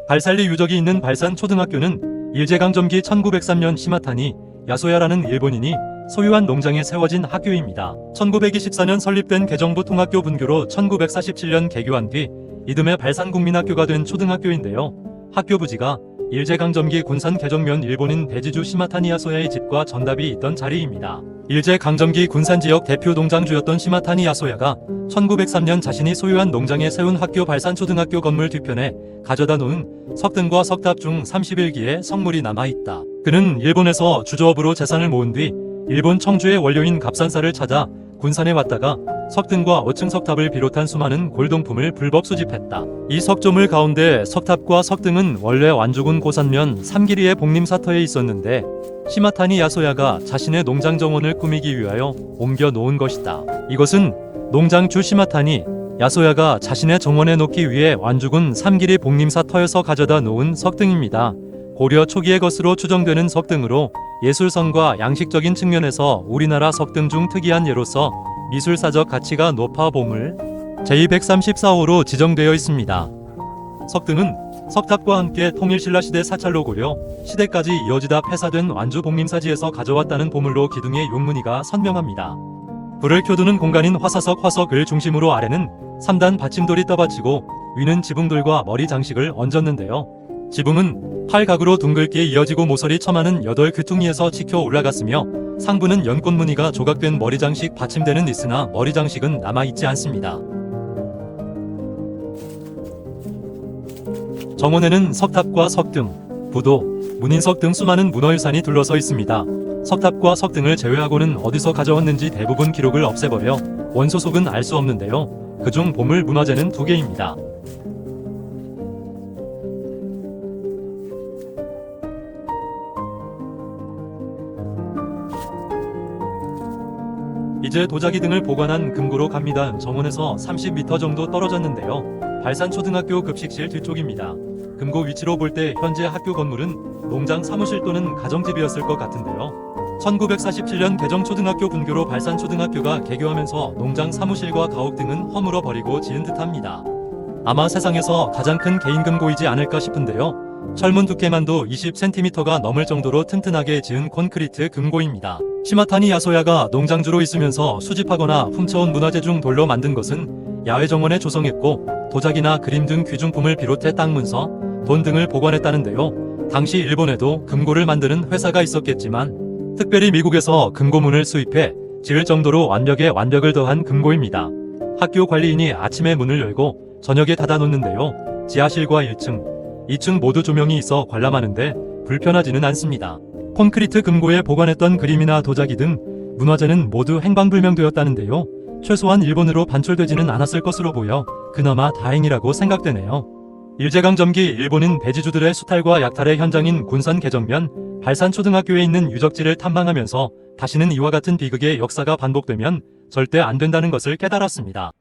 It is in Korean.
발살리 유적이 있는 발산 초등학교는 일제강점기 1903년 시마타니 야소야라는 일본인이 소유한 농장에 세워진 학교입니다. 1924년 설립된 개정부 통학교 분교로 1947년 개교한 뒤 이듬해 발산국민학교가 된 초등학교인데요. 학교 부지가 일제강점기 군산 개정면 일본인 대지주 시마타니 야소야의 집과 전답이 있던 자리입니다. 일제강점기 군산지역 대표 농장주였던 시마타니 야소야가 1903년 자신이 소유한 농장에 세운 학교 발산초등학교 건물 뒤편에 가져다 놓은 석등과 석탑 중 31기의 성물이 남아있다. 그는 일본에서 주조업으로 재산을 모은 뒤 일본 청주의 원료인 갑산사를 찾아 군산에 왔다가 석등과 5층 석탑을 비롯한 수많은 골동품을 불법 수집했다. 이 석조물 가운데 석탑과 석등은 원래 완주군 고산면 삼기리의 복림사터에 있었는데 시마타니 야소야가 자신의 농장 정원을 꾸미기 위하여 옮겨 놓은 것이다. 이것은 농장주 시마타니 야소야가 자신의 정원에 놓기 위해 완주군 삼기리 복림사터에서 가져다 놓은 석등입니다. 고려 초기의 것으로 추정되는 석등으로 예술성과 양식적인 측면에서 우리나라 석등 중 특이한 예로서 미술사적 가치가 높아 보물 제234호로 지정되어 있습니다. 석등은 석탑과 함께 통일신라시대 사찰로 고려 시대까지 이어지다 폐사된 완주 복림사지에서 가져왔다는 보물로 기둥의 용문이가 선명합니다. 불을 켜두는 공간인 화석을 중심으로 아래는 3단 받침돌이 떠받치고 위는 지붕돌과 머리 장식을 얹었는데요. 지붕은 팔각으로 둥글게 이어지고 모서리 처마는 8귀퉁이에서 치켜 올라갔으며 상부는 연꽃무늬가 조각된 머리장식 받침대는 있으나 머리장식은 남아있지 않습니다. 정원에는 석탑과 석등, 부도, 문인석 등 수많은 문화유산이 둘러서 있습니다. 석탑과 석등을 제외하고는 어디서 가져왔는지 대부분 기록을 없애버려 원소속은 알 수 없는데요. 그중 보물 문화재는 2개입니다. 이제 도자기 등을 보관한 금고로 갑니다. 정원에서 30m 정도 떨어졌는데요. 발산초등학교 급식실 뒤쪽입니다. 금고 위치로 볼 때 현재 학교 건물은 농장 사무실 또는 가정집이었을 것 같은데요. 1947년 개정초등학교 분교로 발산초등학교가 개교하면서 농장 사무실과 가옥 등은 허물어 버리고 지은 듯합니다. 아마 세상에서 가장 큰 개인 금고이지 않을까 싶은데요. 철문 두께만도 20cm가 넘을 정도로 튼튼하게 지은 콘크리트 금고입니다. 시마타니 야소야가 농장주로 있으면서 수집하거나 훔쳐온 문화재 중 돌로 만든 것은 야외 정원에 조성했고 도자기나 그림 등 귀중품을 비롯해 땅 문서, 돈 등을 보관했다는데요. 당시 일본에도 금고를 만드는 회사가 있었겠지만 특별히 미국에서 금고문을 수입해 지을 정도로 완벽에 완벽을 더한 금고입니다. 학교 관리인이 아침에 문을 열고 저녁에 닫아놓는데요. 지하실과 1층, 2층 모두 조명이 있어 관람하는데 불편하지는 않습니다. 콘크리트 금고에 보관했던 그림이나 도자기 등 문화재는 모두 행방불명되었다는데요. 최소한 일본으로 반출되지는 않았을 것으로 보여 그나마 다행이라고 생각되네요. 일제강점기 일본인 대지주들의 수탈과 약탈의 현장인 군산 개정면 발산초등학교에 있는 유적지를 탐방하면서 다시는 이와 같은 비극의 역사가 반복되면 절대 안 된다는 것을 깨달았습니다.